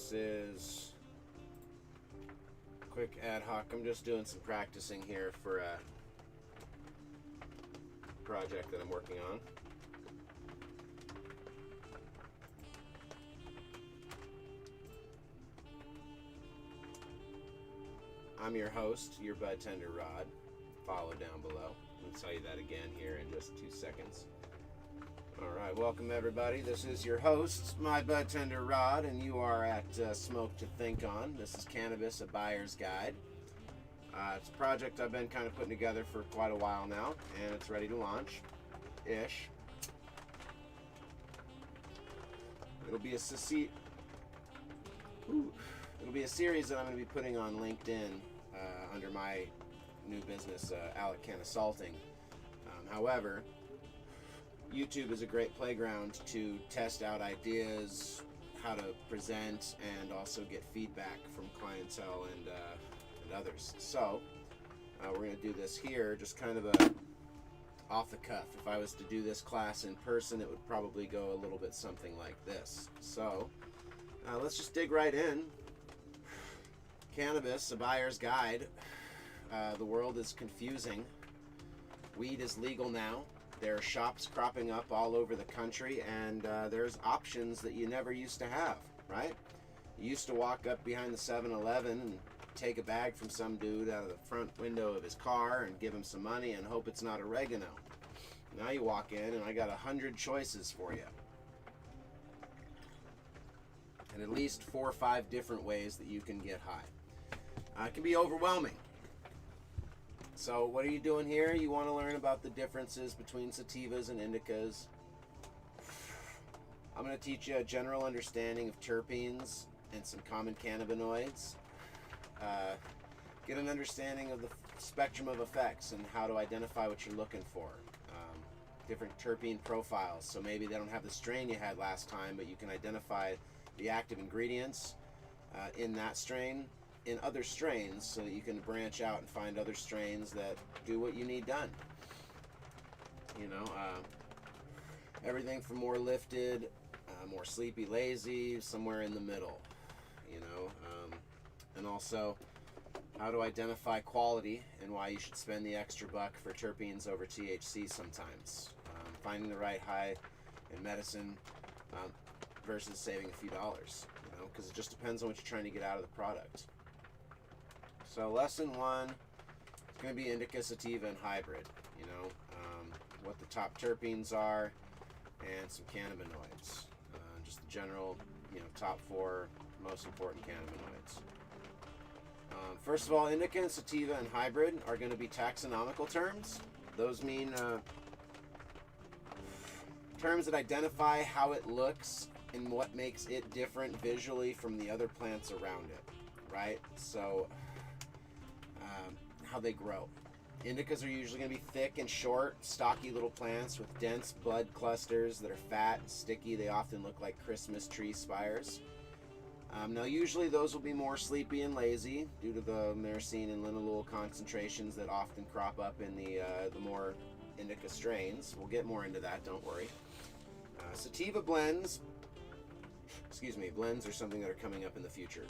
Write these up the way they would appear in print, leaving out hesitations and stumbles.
This is quick ad hoc. I'm just doing some practicing here for a project that I'm working on. I'm your host, your bud tender Rod. Follow down below. I'll tell you that again here in just 2 seconds. Alright, welcome everybody. This is your host, my bud tender Rod, and you are at Smoke to Think On. This is Cannabis, a Buyer's Guide. It's a project I've been kind of putting together for quite a while now, and it's ready to launch-ish. It'll be a series that I'm going to be putting on LinkedIn under my new business, Alec Can Assaulting. However, YouTube is a great playground to test out ideas, how to present, and also get feedback from clientele and others. So we're going to do this here, just kind of a off the cuff. If I was to do this class in person, it would probably go a little bit something like this. So let's just dig right in. Cannabis, a buyer's guide. The world is confusing. Weed is legal now. There are shops cropping up all over the country, and there's options that you never used to have, right? You used to walk up behind the 7-Eleven and take a bag from some dude out of the front window of his car and give him some money and hope it's not oregano. Now you walk in and I got 100 choices for you. And at least 4 or 5 different ways that you can get high. It can be overwhelming. So what are you doing here? You want to learn about the differences between sativas and indicas. I'm going to teach you a general understanding of terpenes and some common cannabinoids. Get an understanding of the spectrum of effects and how to identify what you're looking for. Different terpene profiles. So maybe they don't have the strain you had last time, but you can identify the active ingredients in that strain in other strains, so that you can branch out and find other strains that do what you need done. You know, everything from more lifted, more sleepy, lazy, somewhere in the middle. You know, and also how to identify quality and why you should spend the extra buck for terpenes over THC sometimes. Finding the right high in medicine versus saving a few dollars. You know, because it just depends on what you're trying to get out of the product. So lesson 1 is going to be indica, sativa, and hybrid. You know, what the top terpenes are, and some cannabinoids. Just the general, you know, top 4 most important cannabinoids. First of all, indica and sativa and hybrid are going to be taxonomical terms. Those mean terms that identify how it looks and what makes it different visually from the other plants around it, right? So how they grow. Indicas are usually going to be thick and short, stocky little plants with dense bud clusters that are fat and sticky. They often look like Christmas tree spires. Now usually those will be more sleepy and lazy due to the myrcene and linalool concentrations that often crop up in the more indica strains. We'll get more into that, don't worry. Sativa blends, blends are something that are coming up in the future.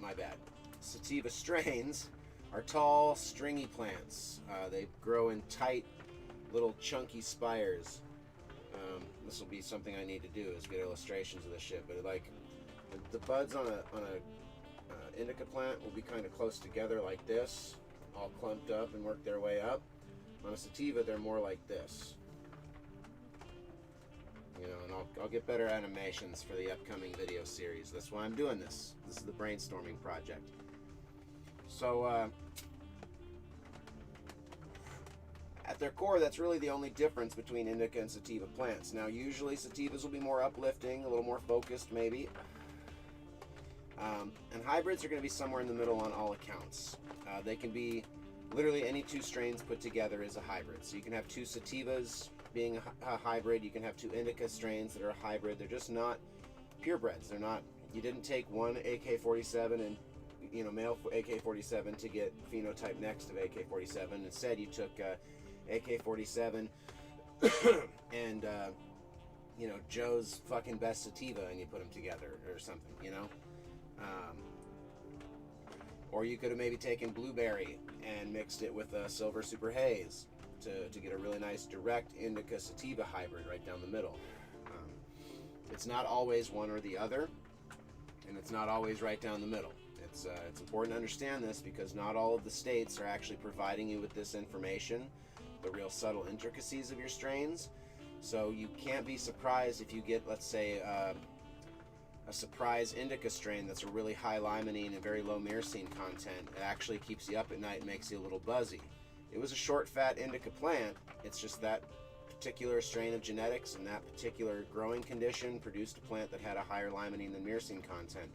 My bad. Sativa strains are tall, stringy plants. They grow in tight, little chunky spires. This will be something I need to do, is get illustrations of this shit. But like, the buds on a indica plant will be kind of close together like this, all clumped up and work their way up. On a sativa, they're more like this. You know, and I'll get better animations for the upcoming video series. That's why I'm doing this. This is the brainstorming project. So, at their core, that's really the only difference between indica and sativa plants. Now, usually sativas will be more uplifting, a little more focused, maybe. And hybrids are going to be somewhere in the middle on all accounts. They can be literally any 2 strains put together is a hybrid. So you can have 2 sativas being a hybrid. You can have 2 indica strains that are a hybrid. They're just not purebreds. They're not. You didn't take one AK-47 and, you know, male AK-47 to get phenotype next of AK-47. Instead, you took AK-47 and you know, Joe's fucking best sativa, and you put them together or something. You know, Um, or you could have maybe taken blueberry and mixed it with a silver super haze to get a really nice direct indica sativa hybrid right down the middle. It's not always one or the other, and it's not always right down the middle. It's important to understand this because not all of the states are actually providing you with this information, the real subtle intricacies of your strains. So you can't be surprised if you get, let's say, a surprise indica strain that's a really high limonene and very low myrcene content. It actually keeps you up at night and makes you a little buzzy. It was a short fat indica plant. It's just that particular strain of genetics and that particular growing condition produced a plant that had a higher limonene than myrcene content.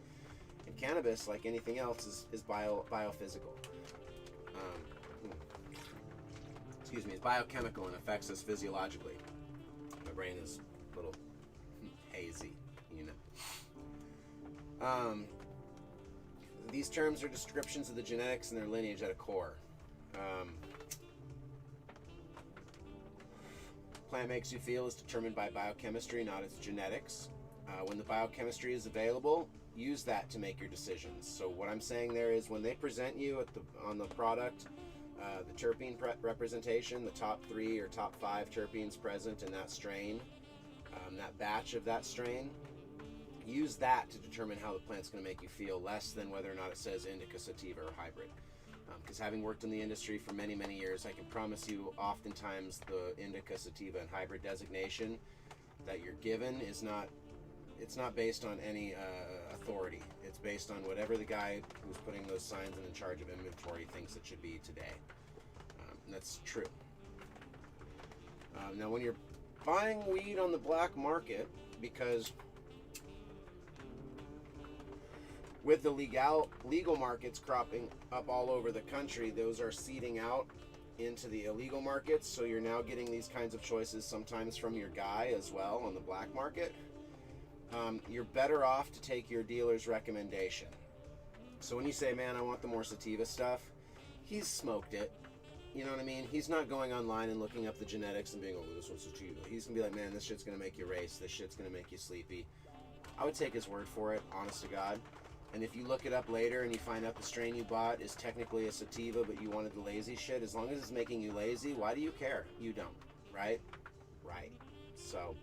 And cannabis, like anything else, is biophysical. Excuse me, it's biochemical and affects us physiologically. My brain is a little hazy, you know. These terms are descriptions of the genetics and their lineage at a core. Plant makes you feel is determined by biochemistry, not its genetics. When the biochemistry is available, use that to make your decisions. So what I'm saying there is when they present you on the product, the terpene representation, the top 3 or top 5 terpenes present in that strain, that batch of that strain, use that to determine how the plant's going to make you feel, less than whether or not it says indica, sativa, or hybrid. Because having worked in the industry for many, many years, I can promise you oftentimes the indica, sativa, and hybrid designation that you're given is not, it's not based on any authority. It's based on whatever the guy who's putting those signs and in charge of inventory thinks it should be today. And that's true. Now when you're buying weed on the black market, because with the legal markets cropping up all over the country, those are seeding out into the illegal markets. So you're now getting these kinds of choices sometimes from your guy as well on the black market. You're better off to take your dealer's recommendation. So when you say, man, I want the more sativa stuff, he's smoked it. You know what I mean? He's not going online and looking up the genetics and being, oh, this one's sativa. He's going to be like, man, this shit's going to make you race. This shit's going to make you sleepy. I would take his word for it, honest to God. And if you look it up later and you find out the strain you bought is technically a sativa, but you wanted the lazy shit, as long as it's making you lazy, why do you care? You don't, right? Right. So,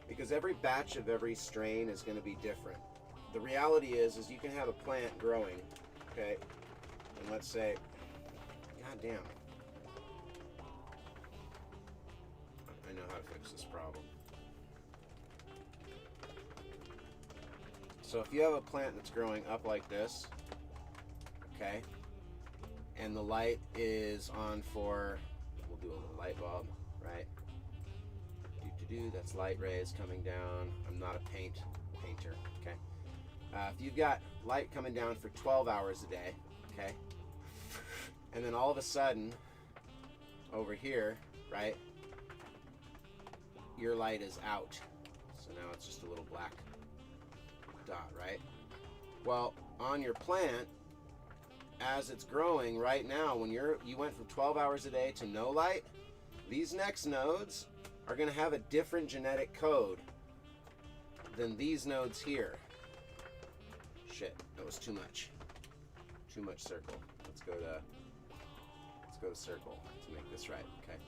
because every batch of every strain is going to be different. The reality is you can have a plant growing, okay? And let's say, goddamn, I know how to fix this problem. So if you have a plant that's growing up like this, okay, and the light is on for, we'll do a little light bulb, right? That's light rays coming down. I'm not a painter, okay? If you've got light coming down for 12 hours a day, okay, and then all of a sudden, over here, right, your light is out. So now it's just a little black dot, right? Well, on your plant, as it's growing right now, when you went from 12 hours a day to no light, these next nodes are going to have a different genetic code than these nodes here. Shit, that was too much. Too much circle. Let's go to circle to make this right, okay?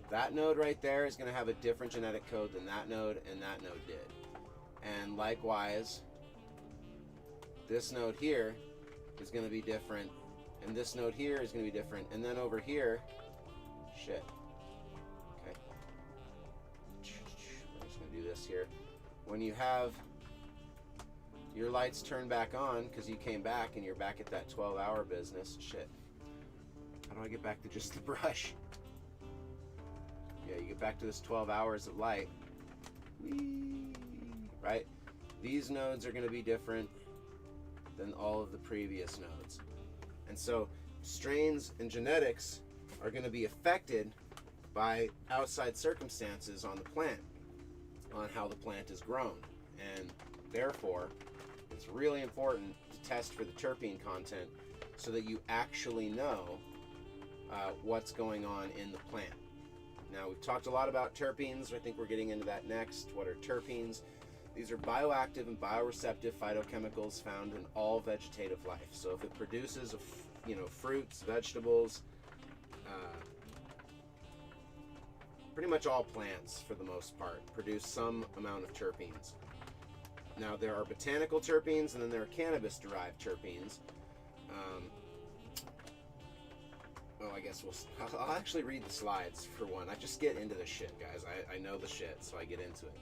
That node right there is going to have a different genetic code than that node and that node did. And likewise, this node here is going to be different, and this node here is going to be different, and then over here, shit. Okay. I'm just going to do this here. When you have your lights turned back on because you came back and you're back at that 12-hour business, shit. How do I get back to just the brush? Yeah, you get back to this 12 hours of light. Whee, right? These nodes are going to be different than all of the previous nodes. And so strains and genetics are going to be affected by outside circumstances on the plant, on how the plant is grown. And therefore, it's really important to test for the terpene content so that you actually know what's going on in the plant. Now, we've talked a lot about terpenes. I think we're getting into that next. What are terpenes? These are bioactive and bioreceptive phytochemicals found in all vegetative life. So if it produces, fruits, vegetables, pretty much all plants, for the most part, produce some amount of terpenes. Now, there are botanical terpenes, and then there are cannabis-derived terpenes. I guess I'll actually read the slides for one. I just get into the shit, guys. I know the shit, so I get into it.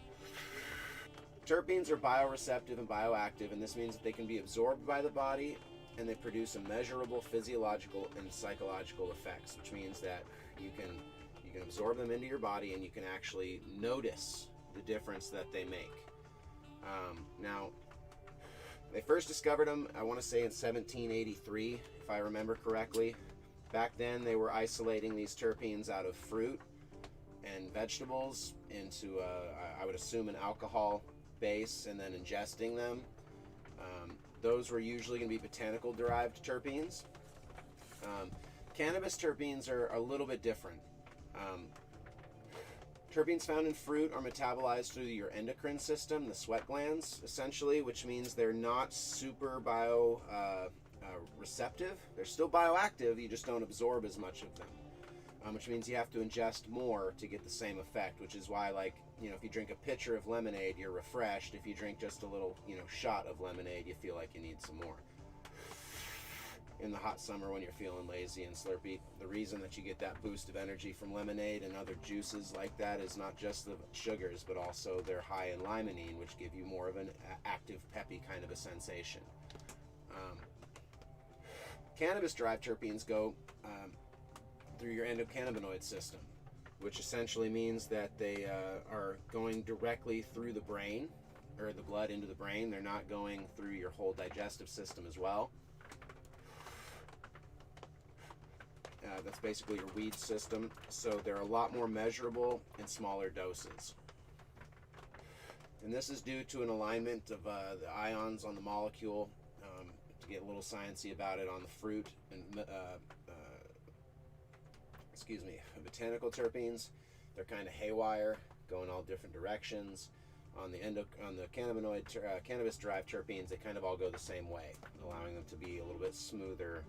Terpenes are bioreceptive and bioactive, and this means that they can be absorbed by the body, and they produce immeasurable physiological and psychological effects, which means that you can absorb them into your body, and you can actually notice the difference that they make. Now, they first discovered them, I want to say in 1783, if I remember correctly. Back then, they were isolating these terpenes out of fruit and vegetables into, I would assume, an alcohol base, and then ingesting them. Those were usually going to be botanical-derived terpenes. Cannabis terpenes are a little bit different. Terpenes found in fruit are metabolized through your endocrine system, the sweat glands, essentially, which means they're not super receptive. They're still bioactive, you just don't absorb as much of them, which means you have to ingest more to get the same effect, which is why, if you drink a pitcher of lemonade, you're refreshed. If you drink just a little, shot of lemonade, you feel like you need some more. In the hot summer when you're feeling lazy and slurpy, the reason that you get that boost of energy from lemonade and other juices like that is not just the sugars, but also they're high in limonene, which give you more of an active, peppy kind of a sensation. Cannabis-derived terpenes go through your endocannabinoid system, which essentially means that they are going directly through the brain, or the blood into the brain. They're not going through your whole digestive system as well. That's basically your weed system. So they're a lot more measurable in smaller doses. And this is due to an alignment of the ions on the molecule, to get a little sciencey about it, on the fruit and botanical terpenes. They're kind of haywire, going all different directions. On the cannabis-derived terpenes, they kind of all go the same way, allowing them to be a little bit smoother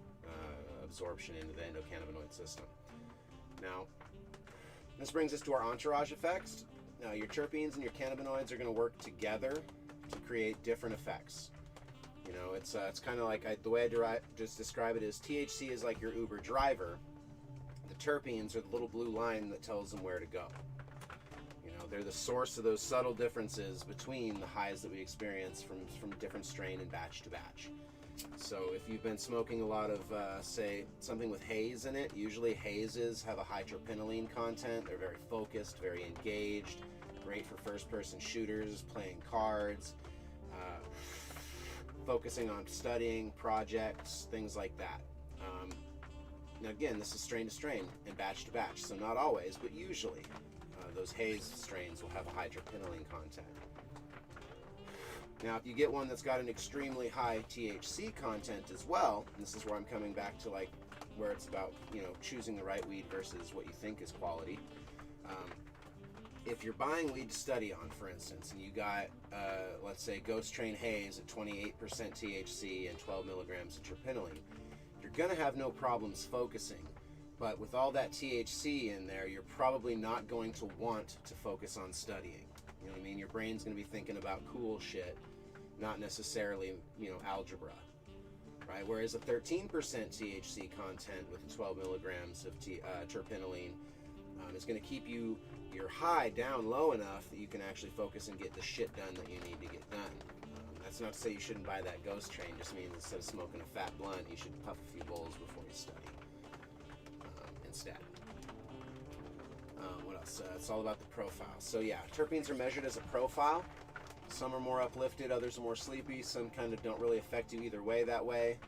absorption into the endocannabinoid system. Now, this brings us to our entourage effects. Now, your terpenes and your cannabinoids are going to work together to create different effects. It's kind of like the way I just describe it is THC is like your Uber driver. The terpenes are the little blue line that tells them where to go. They're the source of those subtle differences between the highs that we experience from different strain and batch to batch. So if you've been smoking a lot of, say, something with haze in it, usually hazes have a high terpinolene content. They're very focused, very engaged, great for first-person shooters, playing cards, focusing on studying, projects, things like that. Now again, this is strain to strain and batch to batch, so not always, but usually those haze strains will have a high terpinolene content. Now, if you get one that's got an extremely high THC content as well, and this is where I'm coming back to where it's about choosing the right weed versus what you think is quality. If you're buying weed to study on, for instance, and you got let's say Ghost Train Haze at 28% THC and 12 milligrams of terpinolene, you're gonna have no problems focusing. But with all that THC in there, you're probably not going to want to focus on studying. You know what I mean? Your brain's going to be thinking about cool shit, not necessarily, algebra, right? Whereas a 13% THC content with 12 milligrams of terpinolene is going to keep your high down low enough that you can actually focus and get the shit done that you need to get done. That's not to say you shouldn't buy that Ghost Train. Just means instead of smoking a fat blunt, you should puff a few bowls before you study. Instead. What else? It's all about the profile. So yeah, terpenes are measured as a profile. Some are more uplifted, others are more sleepy. Some kind of don't really affect you either way that way.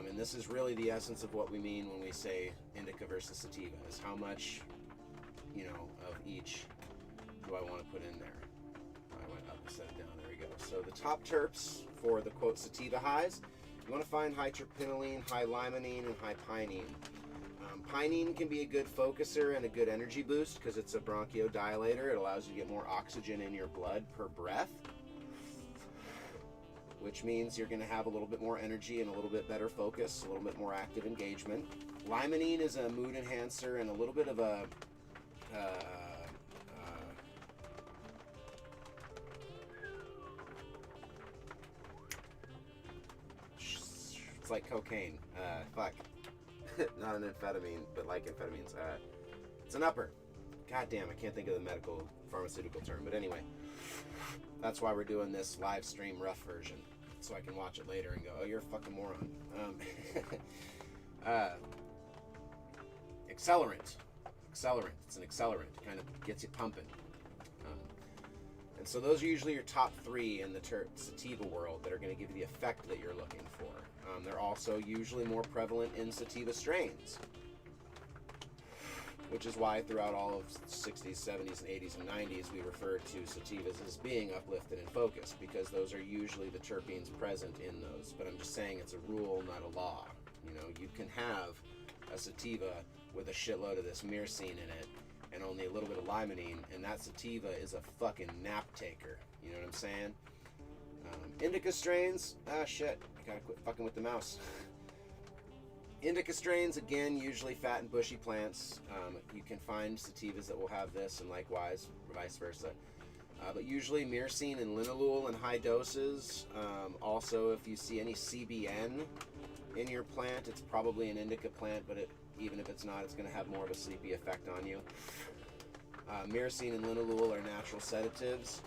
And this is really the essence of what we mean when we say indica versus sativa, is how much, of each do I want to put in there. I went up and set it down. There we go. So the top terps for the quote sativa highs, you want to find high terpinolene, high limonene, and high pinene. Pinene can be a good focuser and a good energy boost because it's a bronchodilator. It allows you to get more oxygen in your blood per breath, which means you're going to have a little bit more energy and a little bit better focus, a little bit more active engagement. Limonene is a mood enhancer and a little bit of a it's like cocaine. Fuck. Not an amphetamine, but like amphetamines. It's an upper. God damn, I can't think of the medical pharmaceutical term. But anyway, that's why we're doing this live stream rough version, so I can watch it later and go, oh, you're a fucking moron. Accelerant. It's an accelerant. It kind of gets you pumping. And so those are usually your top three in the sativa world that are going to give you the effect that you're looking for. They're also usually more prevalent in sativa strains, which is why throughout all of 60s, 70s, and 80s and 90s we refer to sativas as being uplifted and focused, because those are usually the terpenes present in those. But I'm just saying it's a rule, not a law. You know, you can have a sativa with a shitload of this myrcene in it and only a little bit of limonene, and that sativa is a fucking nap taker. You know what I'm saying? Indica strains, shit, I gotta quit fucking with the mouse. Indica strains, again, usually fat and bushy plants. You can find sativas that will have this, and likewise, vice versa. But usually myrcene and linalool in high doses. Also, if you see any CBN in your plant, it's probably an indica plant, but even if it's not, it's going to have more of a sleepy effect on you. Myrcene and linalool are natural sedatives.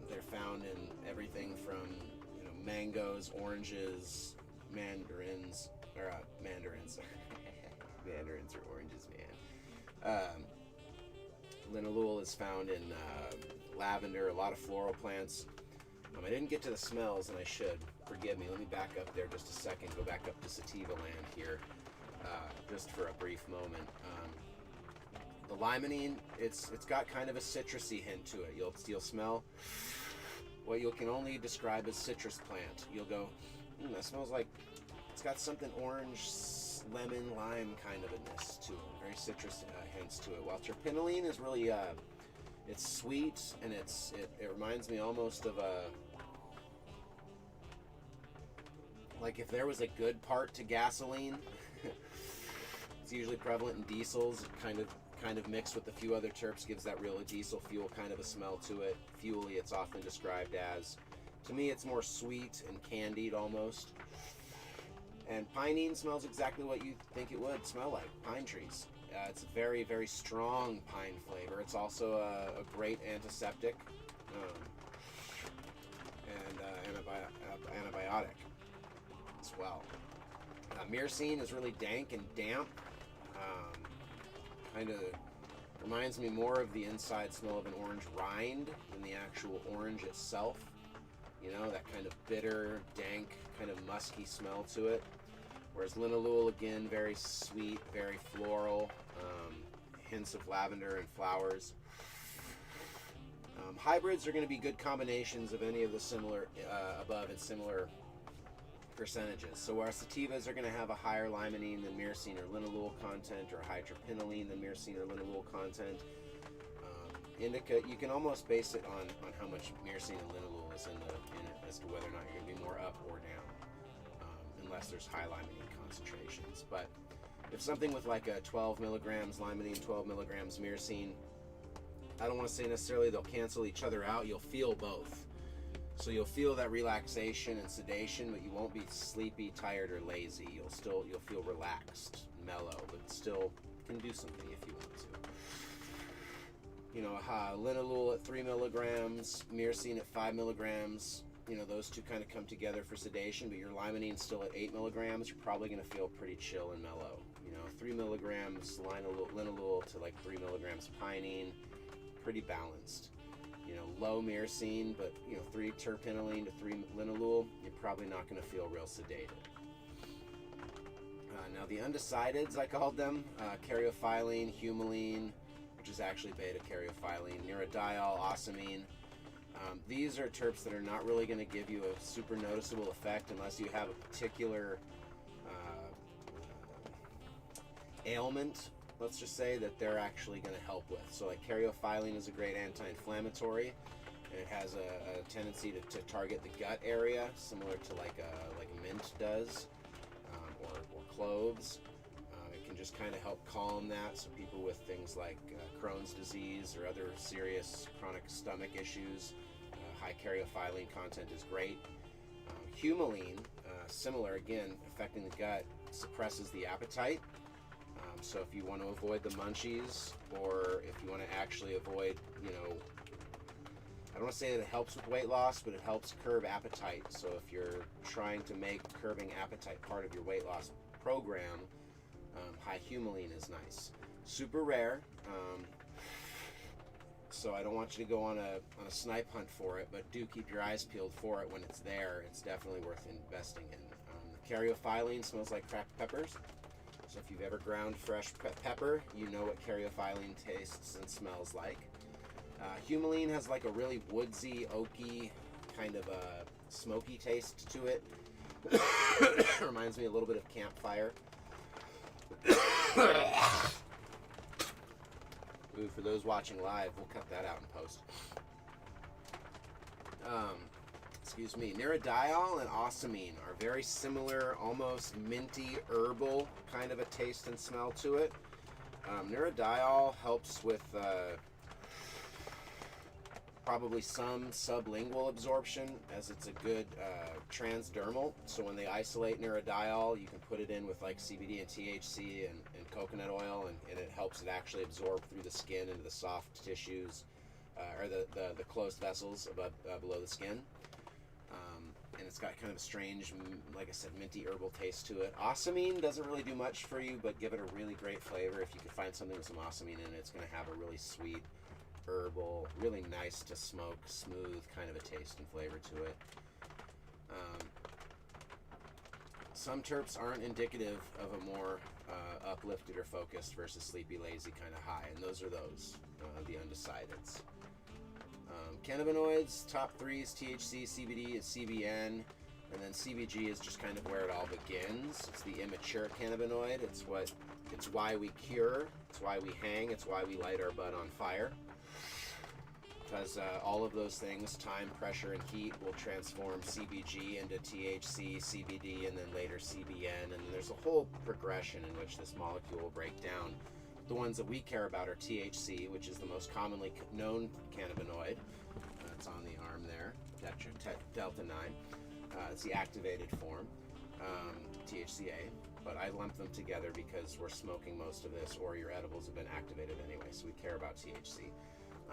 They're found in everything from mangoes, oranges, mandarins, or mandarins. Mandarins are oranges, man. Linalool is found in lavender, a lot of floral plants. I didn't get to the smells, and I should. Forgive me. Let me back up there just a second. Go back up to sativa land here, just for a brief moment. The limonene, it's got kind of a citrusy hint to it. You'll smell what you can only describe as citrus plant. You'll go, that smells like it's got something orange, lemon, lime kind of a ness to it. Very citrus hints to it. While terpinolene is really, it's sweet, and it reminds me almost of like if there was a good part to gasoline. It's usually prevalent in diesels. It kind of mixed with a few other terps gives that real diesel fuel kind of a smell to it. Fuely, it's often described as. To me, it's more sweet and candied almost. And pinene smells exactly what you think it would smell like, pine trees. It's a very, very strong pine flavor. It's also a great antiseptic and antibiotic as well. Myrcene is really dank and damp. Kind of reminds me more of the inside smell of an orange rind than the actual orange itself. You know, that kind of bitter, dank, kind of musky smell to it. Whereas linalool, again, very sweet, very floral, hints of lavender and flowers. Hybrids are going to be good combinations of any of the similar above and similar percentages. So our sativas are going to have a higher limonene than myrcene or linalool content, or a higher terpinolene than myrcene or linalool content. Indica, you can almost base it on how much myrcene and linalool is in it as to whether or not you're going to be more up or down, unless there's high limonene concentrations. But if something with like a 12 milligrams limonene, 12 milligrams myrcene, I don't want to say necessarily they'll cancel each other out. You'll feel both. So you'll feel that relaxation and sedation, but you won't be sleepy, tired, or lazy. You'll feel relaxed, mellow, but still can do something if you want to. You know, linalool at 3 milligrams, myrcene at 5 milligrams. You know, those two kind of come together for sedation, but your limonene's still at 8 milligrams. You're probably going to feel pretty chill and mellow. You know, 3 milligrams linalool to like 3 milligrams pinene, pretty balanced. You know, low myrcene, but 3 terpinolene to 3 linalool, you're probably not going to feel real sedated. Now the undecideds, I called them, caryophyllene, humulene, which is actually beta-caryophyllene, neurodiol, osamine. These are terps that are not really going to give you a super noticeable effect unless you have a particular ailment, let's just say, that they're actually going to help with. So like caryophyllene is a great anti-inflammatory, and it has a tendency to target the gut area, similar to like a mint does, or cloves. It can just kind of help calm that, so people with things like Crohn's disease or other serious chronic stomach issues, high caryophyllene content is great. Humulene, similar again, affecting the gut, suppresses the appetite. So if you want to avoid the munchies, or if you want to actually avoid, I don't want to say that it helps with weight loss, but it helps curb appetite. So if you're trying to make curbing appetite part of your weight loss program, high humulene is nice. Super rare, so I don't want you to go on a snipe hunt for it, but do keep your eyes peeled for it when it's there. It's definitely worth investing in. Caryophyllene smells like cracked peppers. So if you've ever ground fresh pepper, you know what caryophyllene tastes and smells like. Humulene has like a really woodsy, oaky, kind of a smoky taste to it. Reminds me a little bit of campfire. Ooh, for those watching live, we'll cut that out in post. Excuse me. Neurodiol and ocimene are very similar, almost minty, herbal kind of a taste and smell to it. Neurodiol helps with probably some sublingual absorption, as it's a good transdermal. So when they isolate neurodiol, you can put it in with like CBD and THC and coconut oil, and it helps it actually absorb through the skin into the soft tissues, or the closed vessels below the skin. And it's got kind of a strange, like I said, minty herbal taste to it. Ocimene doesn't really do much for you, but give it a really great flavor. If you can find something with some ocimene in it, it's going to have a really sweet, herbal, really nice to smoke, smooth kind of a taste and flavor to it. Some terps aren't indicative of a more uplifted or focused versus sleepy, lazy kind of high, and those are the undecideds. Cannabinoids, top three is THC, CBD is CBN, and then CBG is just kind of where it all begins. It's the immature cannabinoid. It's why we cure, it's why we hang, it's why we light our butt on fire. Because all of those things, time, pressure, and heat, will transform CBG into THC, CBD, and then later CBN, and there's a whole progression in which this molecule will break down. The ones that we care about are THC, which is the most commonly known cannabinoid. It's on the arm there, Delta 9. It's the activated form, THCA, but I lump them together because we're smoking most of this, or your edibles have been activated anyway, so we care about THC.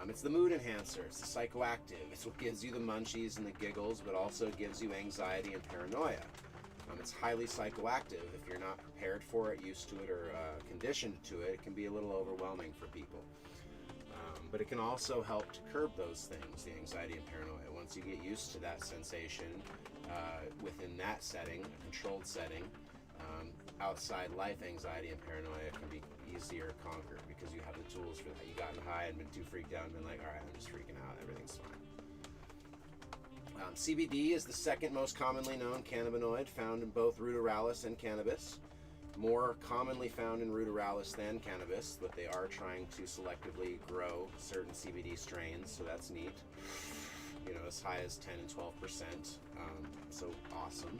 It's the mood enhancer, it's the psychoactive, it's what gives you the munchies and the giggles, but also gives you anxiety and paranoia. It's highly psychoactive. If you're not prepared for it, used to it, or conditioned to it, it can be a little overwhelming for people. But it can also help to curb those things, the anxiety and paranoia. Once you get used to that sensation within that setting, a controlled setting, outside life anxiety and paranoia can be easier conquered because you have the tools for that. You gotten high and been too freaked out and been like, all right, I'm just freaking out, everything's fine. CBD is the second most commonly known cannabinoid, found in both ruderalis and cannabis. More commonly found in ruderalis than cannabis, but they are trying to selectively grow certain CBD strains, so that's neat. As high as 10 and 12%, so awesome.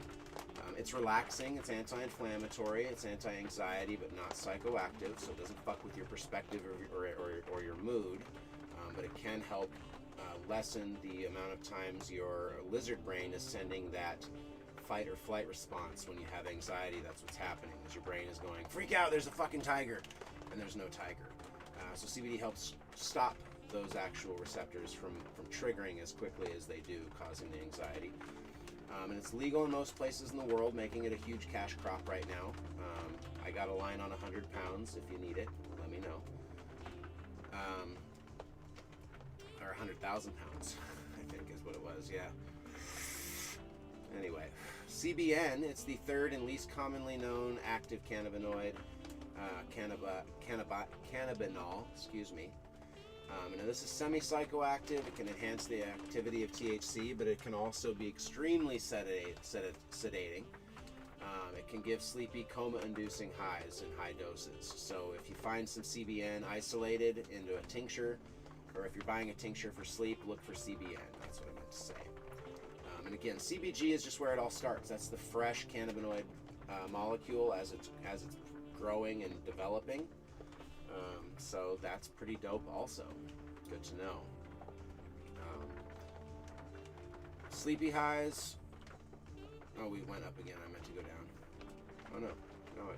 It's relaxing, it's anti-inflammatory, it's anti-anxiety, but not psychoactive, so it doesn't fuck with your perspective or your mood, but it can help lessen the amount of times your lizard brain is sending that fight or flight response. When you have anxiety, that's what's happening, is your brain is going, freak out, there's a fucking tiger, and there's no tiger. So CBD helps stop those actual receptors from triggering as quickly as they do, causing the anxiety. And it's legal in most places in the world, making it a huge cash crop right now. I got a line on 100 pounds. If you need it, let me know. Or 100,000 pounds, I think is what it was, yeah. Anyway, CBN, it's the third and least commonly known active cannabinoid, cannabinol, excuse me. Now this is semi-psychoactive. It can enhance the activity of THC, but it can also be extremely sedating. It can give sleepy, coma-inducing highs in high doses. So if you find some CBN isolated into a tincture, or if you're buying a tincture for sleep, look for CBN. That's what I meant to say. And again, CBG is just where it all starts. That's the fresh cannabinoid molecule as it's growing and developing. So that's pretty dope also. Good to know. Sleepy highs. Oh, we went up again. I meant to go down. Oh, no. No.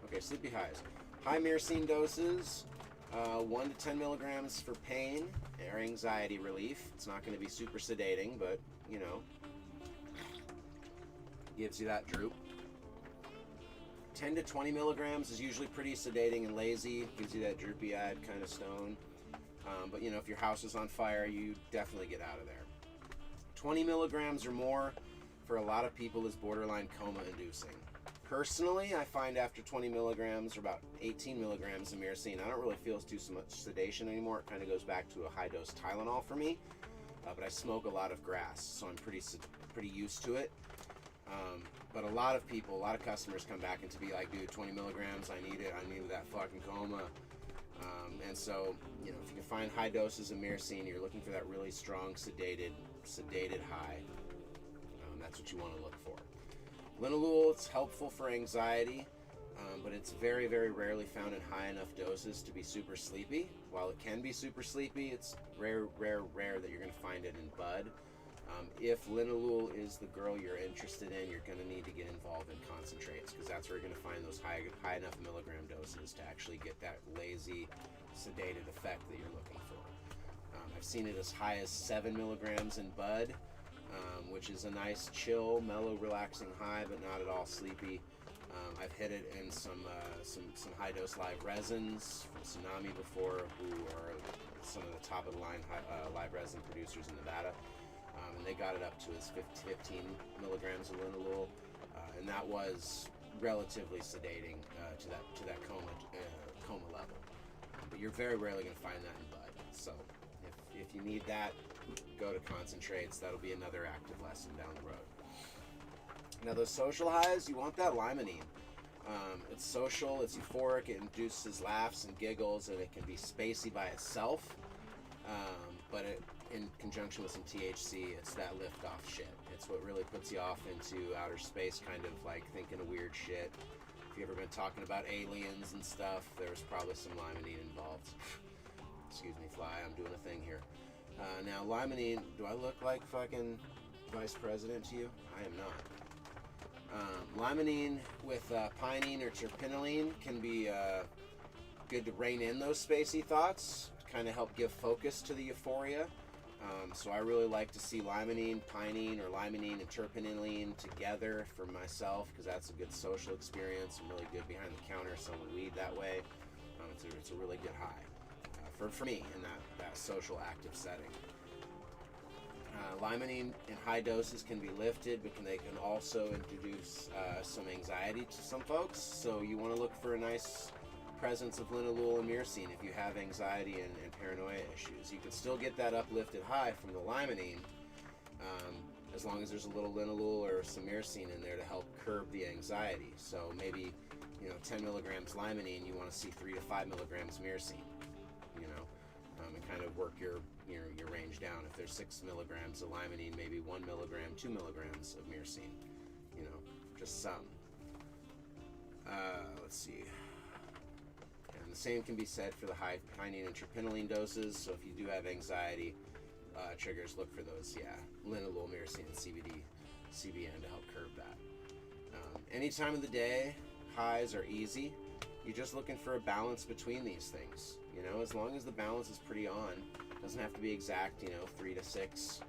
Okay, sleepy highs. High myrcene doses, 1 to 10 milligrams for pain or anxiety relief. It's not going to be super sedating, but, you know, gives you that droop. 10 to 20 milligrams is usually pretty sedating and lazy. Gives you that droopy-eyed kind of stone. But, you know, if your house is on fire, you definitely get out of there. 20 milligrams or more for a lot of people is borderline coma-inducing. Personally, I find after 20 milligrams or about 18 milligrams of myrcene, I don't really feel too much sedation anymore. It kind of goes back to a high-dose Tylenol for me. But I smoke a lot of grass, so I'm pretty used to it. But a lot of people, a lot of customers come back and to be like, dude, 20 milligrams, I need it. I need that fucking coma. And so, you know, if you can find high doses of myrcene, you're looking for that really strong sedated high. That's what you want to look for. Linalool, it's helpful for anxiety, but it's very, very rarely found in high enough doses to be super sleepy. While it can be super sleepy, it's rare that you're going to find it in bud. If linalool is the girl you're interested in, you're going to need to get involved in concentrates, because that's where you're going to find those high enough milligram doses to actually get that lazy, sedated effect that you're looking for. I've seen it as high as 7 milligrams in bud, which is a nice, chill, mellow, relaxing high, but not at all sleepy. I've hit it in some high-dose live resins from Tsunami before, who are some of the top-of-the-line live resin producers in Nevada. And they got it up to as 15 milligrams of linalool, and that was relatively sedating to that coma level. But you're very rarely going to find that in bud. So if you need that, go to concentrates. That'll be another active lesson down the road. Now those social highs, you want that limonene. It's social, it's euphoric, it induces laughs and giggles, and it can be spacey by itself. But in conjunction with some THC, it's that lift-off shit. It's what really puts you off into outer space, kind of like thinking of weird shit. If you've ever been talking about aliens and stuff, there's probably some limonene involved. Excuse me, Fly, I'm doing a thing here. Now, limonene, do I look like fucking vice president to you? I am not. Limonene with pinene or terpinolene can be good to rein in those spacey thoughts, kind of help give focus to the euphoria. So I really like to see limonene, pinene, or limonene and terpinolene together for myself, because that's a good social experience. I'm really good behind the counter selling weed that way. It's a really good high for me in that social active setting. Limonene in high doses can be lifted, but they can also introduce some anxiety to some folks. So you want to look for a nice presence of linalool and myrcene if you have anxiety and paranoia issues. You can still get that uplifted high from the limonene, as long as there's a little linalool or some myrcene in there to help curb the anxiety. So maybe, 10 milligrams limonene, you want to see 3 to 5 milligrams myrcene, and kind of work your range down. If there's 6 milligrams of limonene, maybe 1 milligram, 2 milligrams of myrcene, just some. Let's see. And the same can be said for the high pinene and terpinolene doses. So if you do have anxiety triggers, look for those, linalool, myrcene, and CBN to help curb that. Any time of the day, highs are easy. You're just looking for a balance between these things. As long as the balance is pretty on, doesn't have to be exact, 3 to 6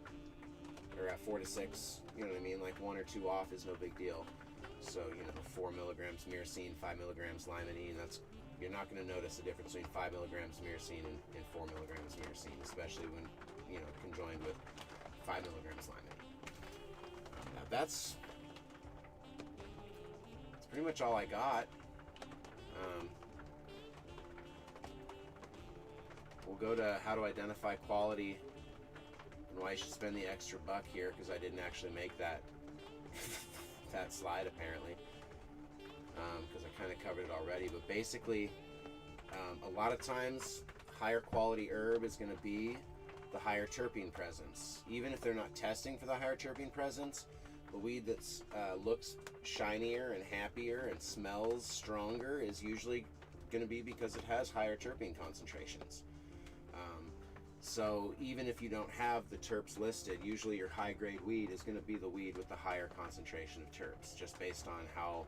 or 4 to 6, you know what I mean? Like 1 or 2 off is no big deal. So, 4 milligrams myrcene, 5 milligrams limonene, you're not going to notice the difference between 5 milligrams myrcene and 4 milligrams myrcene, especially when, conjoined with 5 milligrams limonene. Now that's pretty much all I got. We'll go to how to identify quality and why you should spend the extra buck here, because I didn't actually make that fat slide apparently, because I kind of covered it already. But basically, a lot of times, higher quality herb is going to be the higher terpene presence. Even if they're not testing for the higher terpene presence, the weed that looks shinier and happier and smells stronger is usually going to be because it has higher terpene concentrations. So even if you don't have the terps listed, usually your high grade weed is going to be the weed with the higher concentration of terps, just based on how,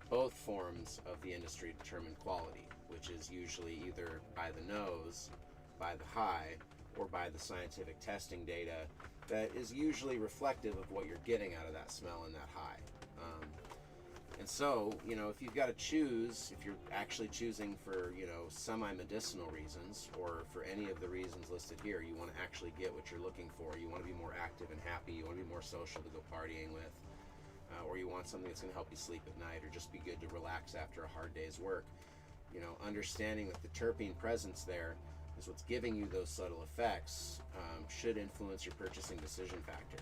both forms of the industry determine quality, which is usually either by the nose, by the high, or by the scientific testing data that is usually reflective of what you're getting out of that smell and that high. And so, if you've got to choose, if you're actually choosing for, semi-medicinal reasons, or for any of the reasons listed here, you want to actually get what you're looking for. You want to be more active and happy. You want to be more social to go partying with. Or you want something that's going to help you sleep at night, or just be good to relax after a hard day's work. Understanding that the terpene presence there is what's giving you those subtle effects, should influence your purchasing decision factor.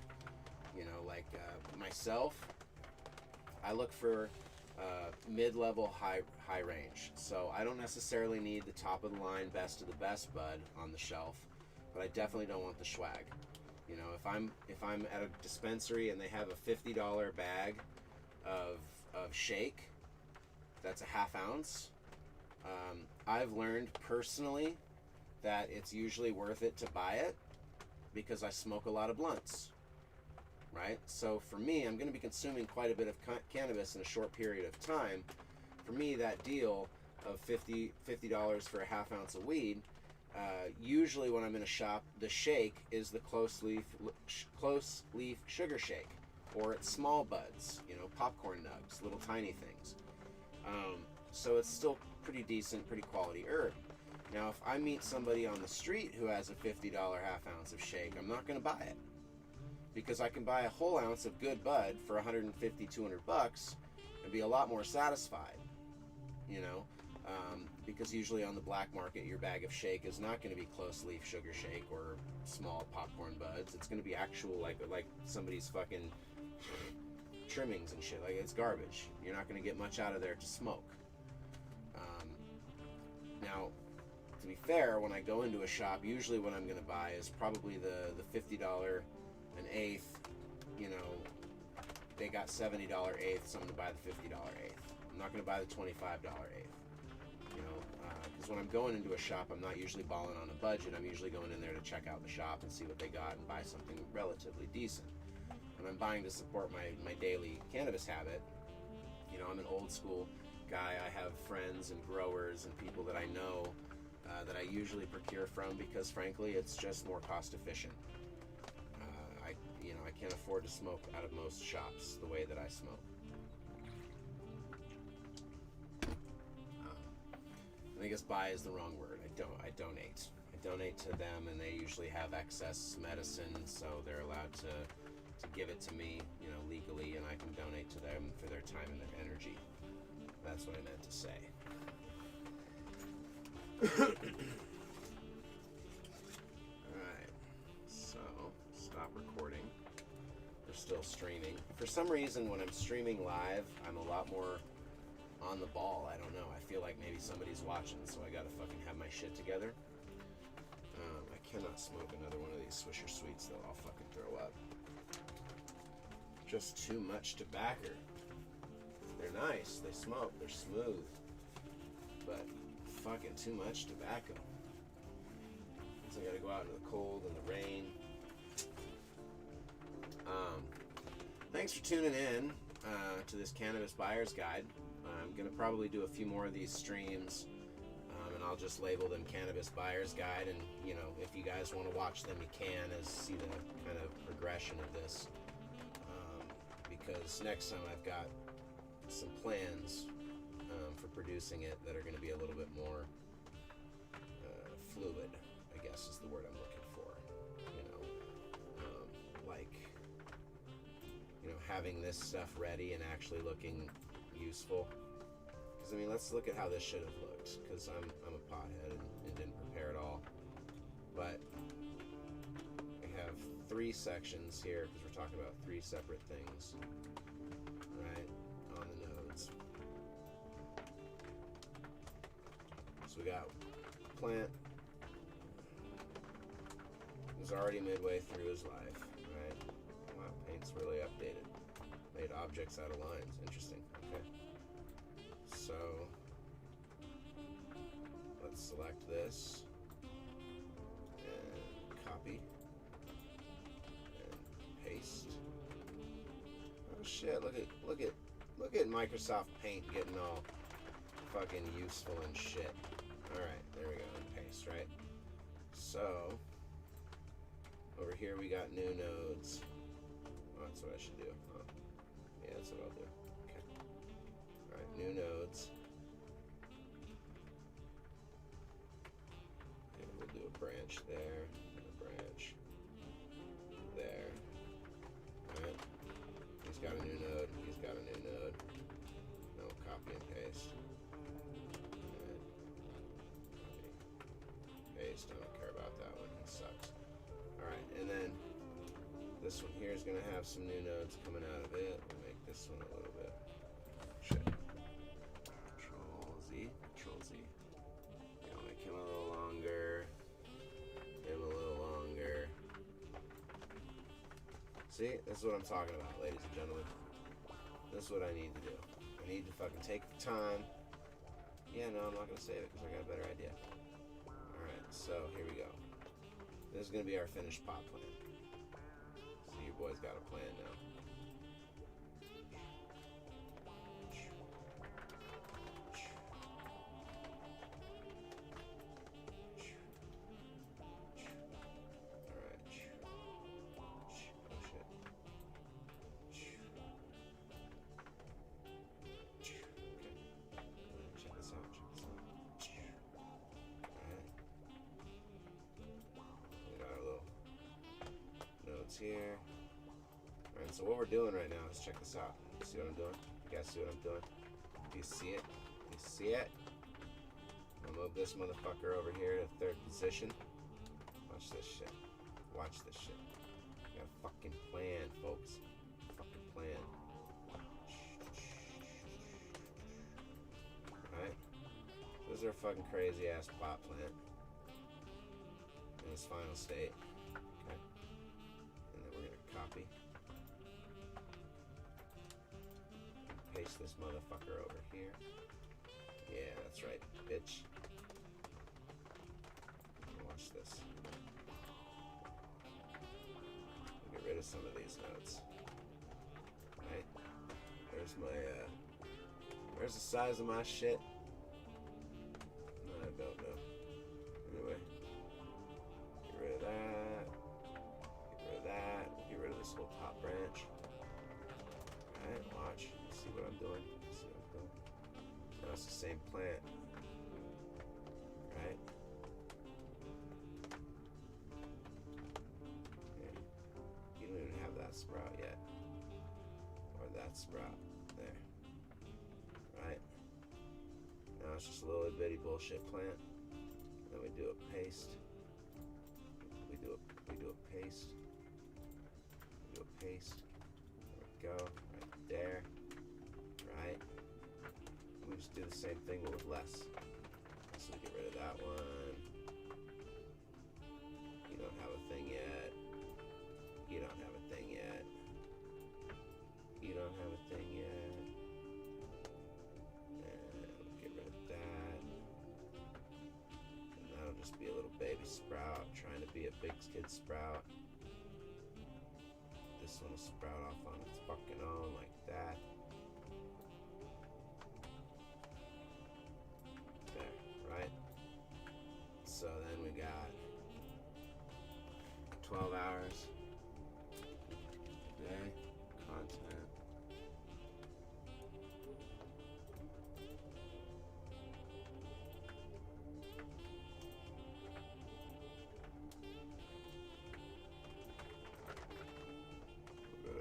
Myself, I look for mid-level, high range. So I don't necessarily need the top of the line, best of the best bud on the shelf, but I definitely don't want the swag. If I'm at a dispensary and they have a $50 bag of shake, that's a half ounce. I've learned personally that it's usually worth it to buy it because I smoke a lot of blunts. Right? So for me, I'm going to be consuming quite a bit of cannabis in a short period of time. For me, that deal of $50 for a half ounce of weed, usually when I'm in a shop, the shake is the close leaf sugar shake, or it's small buds, popcorn nugs, little tiny things. So it's still pretty decent, pretty quality herb. Now, if I meet somebody on the street who has a $50 half ounce of shake, I'm not going to buy it. Because I can buy a whole ounce of good bud for $150, $200 and be a lot more satisfied, because usually on the black market, your bag of shake is not going to be close leaf sugar shake or small popcorn buds. It's going to be actual, like somebody's fucking trimmings and shit. Like, it's garbage. You're not going to get much out of there to smoke. Now, to be fair, when I go into a shop, usually what I'm going to buy is probably the $50 an eighth. They got $70 eighths, so I'm going to buy the $50 eighth. I'm not going to buy the $25 eighth. Because when I'm going into a shop, I'm not usually balling on a budget. I'm usually going in there to check out the shop and see what they got and buy something relatively decent. When I'm buying to support my daily cannabis habit, I'm an old school guy. I have friends and growers and people that I know that I usually procure from because, frankly, it's just more cost efficient. I can't afford to smoke out of most shops the way that I smoke. I guess buy is the wrong word. I donate. I donate to them, and they usually have excess medicine, so they're allowed to give it to me, legally, and I can donate to them for their time and their energy. That's what I meant to say. Alright, so stop recording. We're still streaming. For some reason, when I'm streaming live, I'm a lot more on the ball. I don't know. I feel like maybe somebody's watching, so I gotta fucking have my shit together. I cannot smoke another one of these Swisher Sweets, though. I'll fucking throw up. Just too much tobacco. They're nice. They smoke. They're smooth. But fucking too much tobacco. So I gotta go out in the cold and the rain. Thanks for tuning in to this Cannabis Buyer's Guide. I'm gonna probably do a few more of these streams, and I'll just label them Cannabis Buyer's Guide. And if you guys want to watch them, you can, as see the kind of progression of this. Because next time I've got some plans for producing it that are going to be a little bit more fluid, I guess is the word I'm looking for. Having this stuff ready and actually looking useful. Because let's look at how this should have looked. Because I'm a pothead and didn't prepare at all. But we have 3 sections here because we're talking about 3 separate things. So we got plant. Is already midway through his life, right? Wow, paint's really updated. Made objects out of lines. Interesting. Okay. So let's select this and copy and paste. Oh shit! Look at Microsoft Paint getting all fucking useful and shit. All right, there we go. And paste, right? So over here we got new nodes. Oh, that's what I should do. Huh? Yeah, that's what I'll do. Okay. All right, new nodes. And we'll do a branch there, and a branch there. All right. He's got a new node. He's got a new node. No, copy and paste. And copy, paste. I don't care about that one. He sucks. All right, and then this one here is going to have some new nodes coming out of it. We'll make this one a little bit. Shit. Control Z. Control Z. I'll make him a little longer. Him a little longer. See, this is what I'm talking about, ladies and gentlemen. This is what I need to do. I need to fucking take the time. Yeah, no, I'm not going to save it because I got a better idea. Alright, so here we go. This is going to be our finished pot plan. So your boy's got a plan now. Here. Alright, so what we're doing right now is check this out. See what I'm doing? You guys see what I'm doing? Do you see it? You see it? I'm gonna move this motherfucker over here to third position. Watch this shit. Watch this shit. I got a fucking plan, folks. Fucking plan. Alright? This is our fucking crazy ass plot plant in its final state. Copy. Paste this motherfucker over here. Yeah, that's right, bitch. Watch this. Get rid of some of these nodes. Right? There's my, where's the size of my shit? I don't know. Anyway. Get rid of that. That, get rid of this whole top branch. Alright, watch. See what I'm doing? See what I'm doing? Now it's the same plant. Right? Okay. You don't even have that sprout yet. Or that sprout. There. Right? Now it's just a little bitty bullshit plant. Then we do a paste. We do a paste. Paste. There we go. Right there. Right. We just do the same thing but with less. So get rid of that one. You don't have a thing yet. You don't have a thing yet. You don't have a thing yet. And we'll get rid of that. And that'll just be a little baby sprout trying to be a big kid sprout. This one will sprout off on its fucking own like that. There, right? So then we got 12 hours a day, content.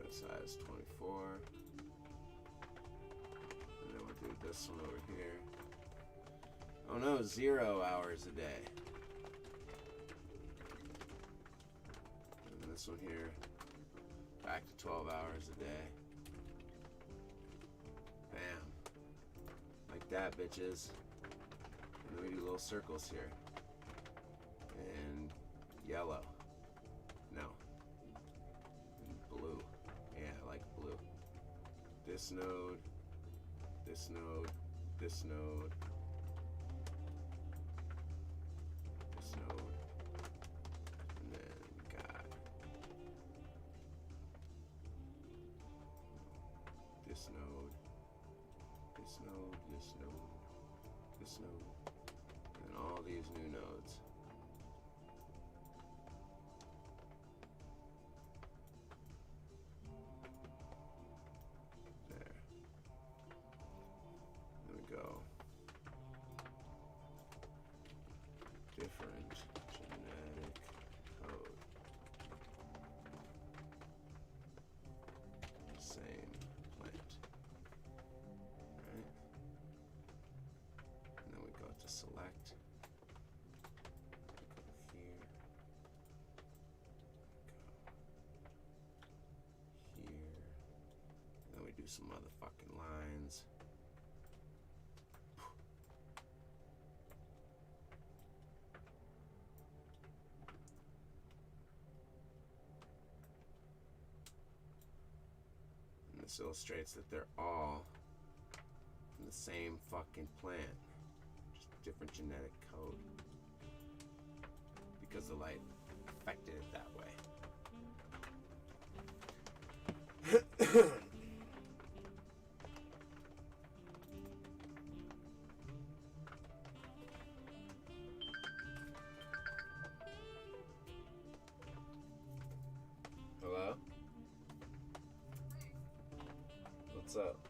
Size 24, and then we'll do this one over here. Oh no, 0 hours a day. And this one here, back to 12 hours a day. Bam. Like that, bitches. And then we do a little circles here. And yellow. No. And blue. Yeah, I like blue. This node, this node, this node, this node, and then we got this node, this node, this node, this node, and all these new nodes. Go. Different genetic code. Same plant. Right? And then we go to select. Go here. Go here. And then we do some motherfucking lines. This illustrates that they're all from the same fucking plant, just different genetic code, because the light affected it that way. Hello? What's up?